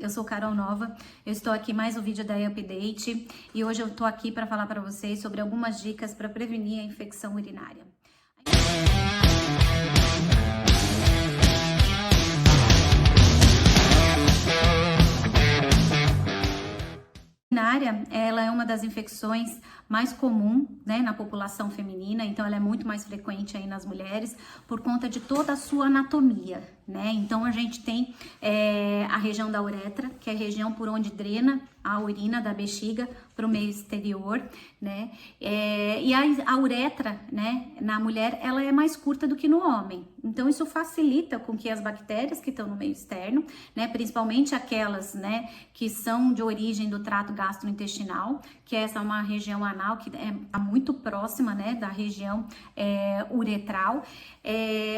Eu sou Carol Nova, eu estou aqui mais um vídeo da Update e hoje eu estou aqui para falar para vocês sobre algumas dicas para prevenir a infecção urinária. Urinária, ela é uma das infecções mais comum, né, na população feminina, então ela é muito mais frequente aí nas mulheres por conta de toda a sua anatomia, né? Então a gente tem a região da uretra, que é a região por onde drena a urina da bexiga para o meio exterior, né? E a uretra, né, na mulher, ela é mais curta do que no homem. Então isso facilita com que as bactérias que estão no meio externo, né, principalmente aquelas, né, que são de origem do trato gastrointestinal, que essa é uma região anal que é muito próxima, né, da região uretral,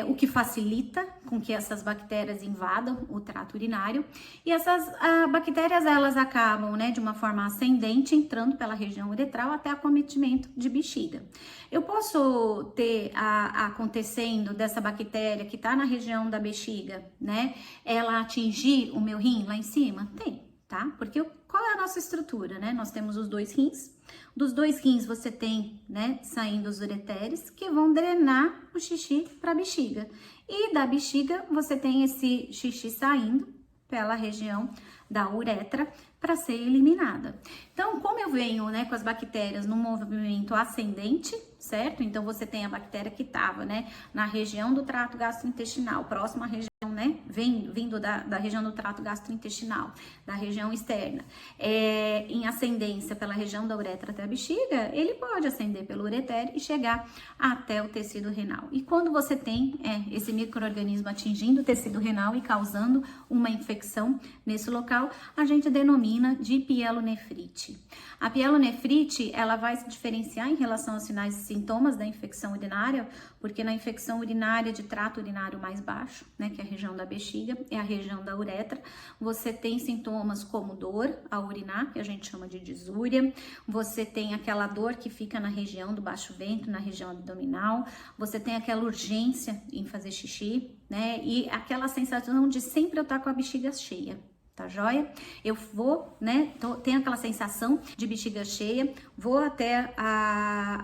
o que facilita com que essas bactérias invadam o trato urinário. E essas bactérias, elas acabam, né, de uma forma ascendente, entrando pela região uretral até acometimento de bexiga. Eu posso ter acontecendo dessa bactéria que está na região da bexiga, né, ela atingir o meu rim lá em cima? Tem, tá? Porque qual é a nossa estrutura, né? Nós temos os dois rins. Dos dois rins você tem, né, saindo os ureteres que vão drenar o xixi para a bexiga. E da bexiga você tem esse xixi saindo pela região da uretra para ser eliminada. Então, como eu venho, né, com as bactérias no movimento ascendente, certo? Então, você tem a bactéria que estava, né, na região do trato gastrointestinal, próxima à região, né, vindo da região do trato gastrointestinal, da região externa, em ascendência pela região da uretra até a bexiga, ele pode ascender pelo ureter e chegar até o tecido renal. E quando você tem esse micro-organismo atingindo o tecido renal e causando uma infecção nesse local, a gente denomina de pielonefrite. A pielonefrite, ela vai se diferenciar em relação aos sinais e sintomas da infecção urinária, porque na infecção urinária de trato urinário mais baixo, né, que é a região da bexiga, é a região da uretra, você tem sintomas como dor ao urinar, que a gente chama de disúria, você tem aquela dor que fica na região do baixo ventre, na região abdominal, você tem aquela urgência em fazer xixi, né, e aquela sensação de sempre eu estar com a bexiga cheia. Tá joia? Eu vou, né, tenho aquela sensação de bexiga cheia, vou até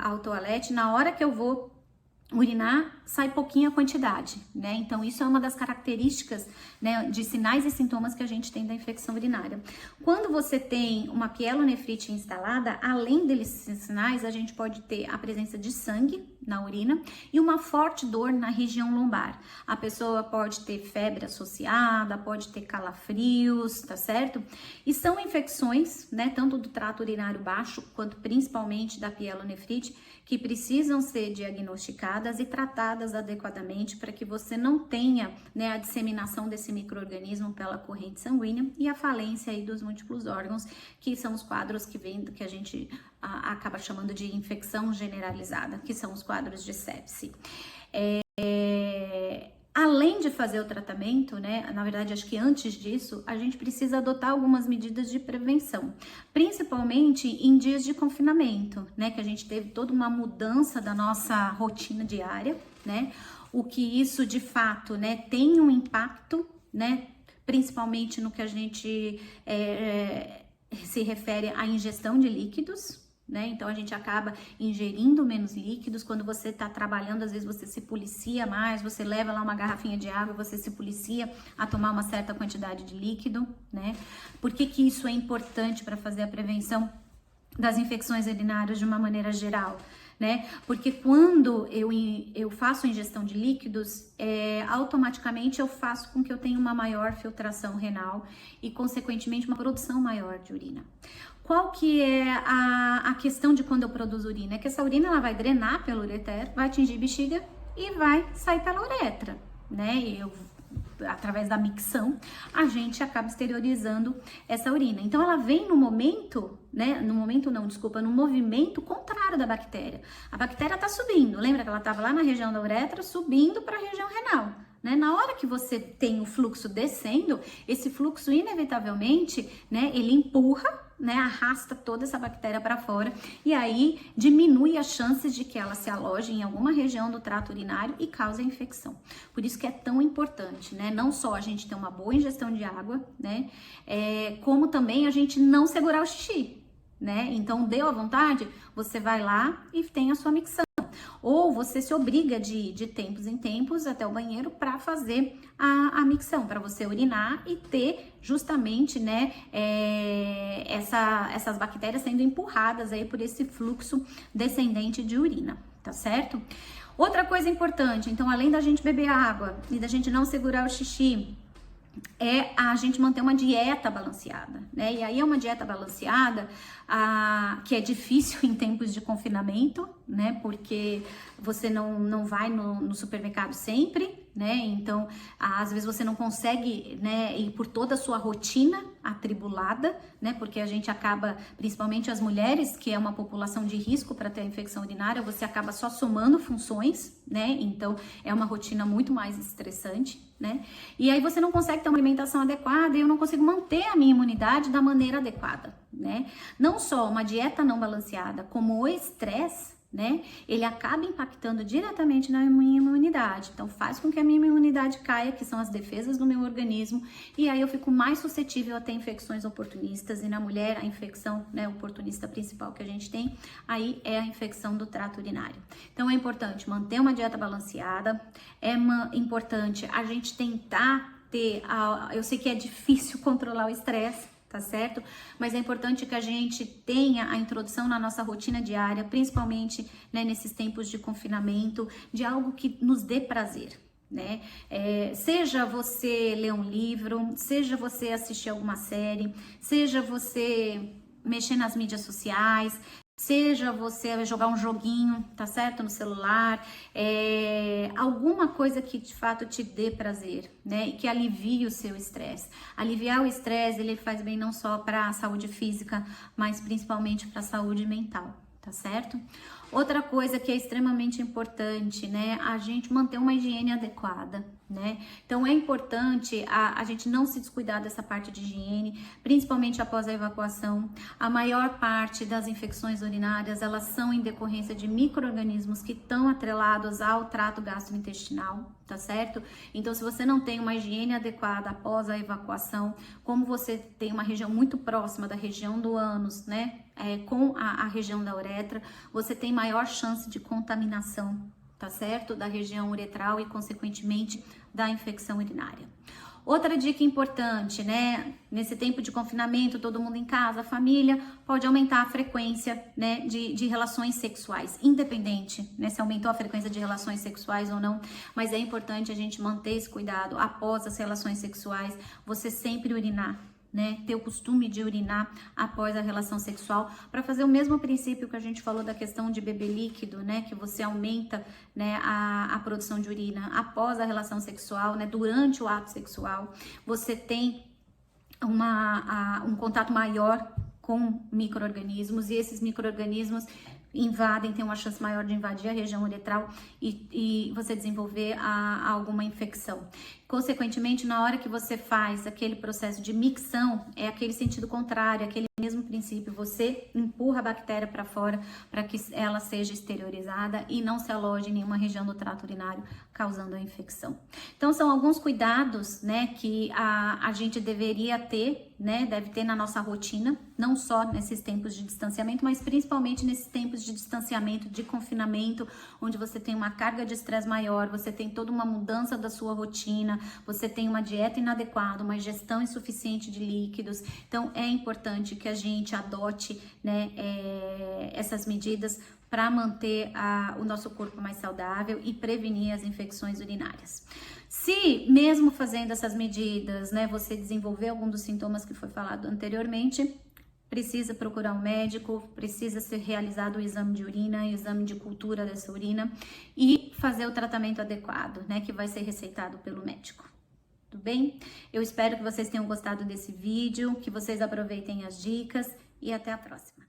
ao toalete, na hora que eu vou urinar, sai pouquinha quantidade, né? Então, isso é uma das características, né, de sinais e sintomas que a gente tem da infecção urinária. Quando você tem uma pielonefrite instalada, além desses sinais, a gente pode ter a presença de sangue na urina e uma forte dor na região lombar. A pessoa pode ter febre associada, pode ter calafrios, tá certo? E são infecções, né, tanto do trato urinário baixo, quanto principalmente da pielonefrite, que precisam ser diagnosticadas e tratadas adequadamente para que você não tenha, né, a disseminação desse micro-organismo pela corrente sanguínea e a falência aí dos múltiplos órgãos, que são os quadros que a gente acaba chamando de infecção generalizada, que são os quadros de sepse. Além de fazer o tratamento, né, na verdade, acho que antes disso, a gente precisa adotar algumas medidas de prevenção, principalmente em dias de confinamento, né, que a gente teve toda uma mudança da nossa rotina diária, né, o que isso, de fato, né, tem um impacto, né, principalmente no que a gente se refere à ingestão de líquidos, né? Então a gente acaba ingerindo menos líquidos. Quando você está trabalhando, às vezes você se policia mais, você leva lá uma garrafinha de água, você se policia a tomar uma certa quantidade de líquido, né? Por que que isso é importante para fazer a prevenção das infecções urinárias de uma maneira geral, né? Porque quando eu faço ingestão de líquidos, automaticamente eu faço com que eu tenha uma maior filtração renal e, consequentemente, uma produção maior de urina. Qual que é a questão de quando eu produzo urina? É que essa urina ela vai drenar pelo ureter, vai atingir bexiga e vai sair pela uretra, né? Através da micção, a gente acaba exteriorizando essa urina. Então, ela vem no momento, né? No movimento contrário da bactéria. A bactéria tá subindo. Lembra que ela estava lá na região da uretra, subindo para a região renal. né? Na hora que você tem o fluxo descendo, esse fluxo inevitavelmente, né, ele empurra, né, arrasta toda essa bactéria para fora e aí diminui as chances de que ela se aloje em alguma região do trato urinário e cause a infecção. Por isso que é tão importante, né, não só a gente ter uma boa ingestão de água, né, como também a gente não segurar o xixi, né? Então, deu à vontade, você vai lá e tem a sua micção. Ou você se obriga de tempos em tempos até o banheiro para fazer a micção, para você urinar e ter justamente, né, essas bactérias sendo empurradas aí por esse fluxo descendente de urina, tá certo? Outra coisa importante, então, além da gente beber água e da gente não segurar o xixi, é a gente manter uma dieta balanceada, né? E aí é uma dieta balanceada que é difícil em tempos de confinamento, né? Porque você não vai no supermercado sempre, né? Então, às vezes você não consegue, né, ir por toda a sua rotina atribulada, né? Porque a gente acaba, principalmente as mulheres, que é uma população de risco para ter a infecção urinária, você acaba só somando funções, né? Então, é uma rotina muito mais estressante, né? E aí você não consegue ter uma alimentação adequada e eu não consigo manter a minha imunidade da maneira adequada, né? Não só uma dieta não balanceada, como o estresse, né? Ele acaba impactando diretamente na minha imunidade. Então, faz com que a minha imunidade caia, que são as defesas do meu organismo, e aí eu fico mais suscetível a ter infecções oportunistas. E na mulher, a infecção, né, oportunista principal que a gente tem, aí é a infecção do trato urinário. Então, é importante manter uma dieta balanceada, é importante a gente tentar ter, eu sei que é difícil controlar o estresse, tá certo? Mas é importante que a gente tenha a introdução na nossa rotina diária, principalmente, né, nesses tempos de confinamento, de algo que nos dê prazer, né? Seja você ler um livro, seja você assistir alguma série, seja você mexer nas mídias sociais, seja você jogar um joguinho, tá certo? No celular, alguma coisa que de fato te dê prazer, né? E que alivie o seu estresse. Aliviar o estresse, ele faz bem não só para a saúde física, mas principalmente para a saúde mental, tá certo? Outra coisa que é extremamente importante, né? A gente manter uma higiene adequada, né? Então é importante a gente não se descuidar dessa parte de higiene, principalmente após a evacuação. A maior parte das infecções urinárias, elas são em decorrência de micro-organismos que estão atrelados ao trato gastrointestinal, tá certo? Então, se você não tem uma higiene adequada após a evacuação, como você tem uma região muito próxima da região do ânus, né? Com a região da uretra, você tem maior chance de contaminação, tá certo? Da região uretral e, consequentemente, da infecção urinária. Outra dica importante, né? Nesse tempo de confinamento, todo mundo em casa, a família, pode aumentar a frequência, né, de relações sexuais, independente, né, se aumentou a frequência de relações sexuais ou não, mas é importante a gente manter esse cuidado após as relações sexuais, você sempre urinar, né, ter o costume de urinar após a relação sexual, para fazer o mesmo princípio que a gente falou da questão de beber líquido, né, que você aumenta, né, a produção de urina após a relação sexual, né, durante o ato sexual, você tem um contato maior com micro-organismos, e esses micro-organismos têm uma chance maior de invadir a região uretral e você desenvolver alguma infecção. Consequentemente, na hora que você faz aquele processo de micção, é aquele sentido contrário, aquele mesmo princípio, você empurra a bactéria para fora para que ela seja exteriorizada e não se aloje em nenhuma região do trato urinário, causando a infecção. Então, são alguns cuidados, né, que a gente deveria ter, né, deve ter na nossa rotina, não só nesses tempos de distanciamento, mas principalmente nesses tempos de distanciamento, de confinamento, onde você tem uma carga de estresse maior, você tem toda uma mudança da sua rotina, você tem uma dieta inadequada, uma ingestão insuficiente de líquidos. Então, é importante que a gente adote, né, essas medidas para manter o nosso corpo mais saudável e prevenir as infecções urinárias. Se mesmo fazendo essas medidas, né, você desenvolver algum dos sintomas que foi falado anteriormente, precisa procurar um médico, precisa ser realizado o exame de urina, exame de cultura dessa urina e fazer o tratamento adequado, né, que vai ser receitado pelo médico. Tudo bem? Eu espero que vocês tenham gostado desse vídeo, que vocês aproveitem as dicas e até a próxima.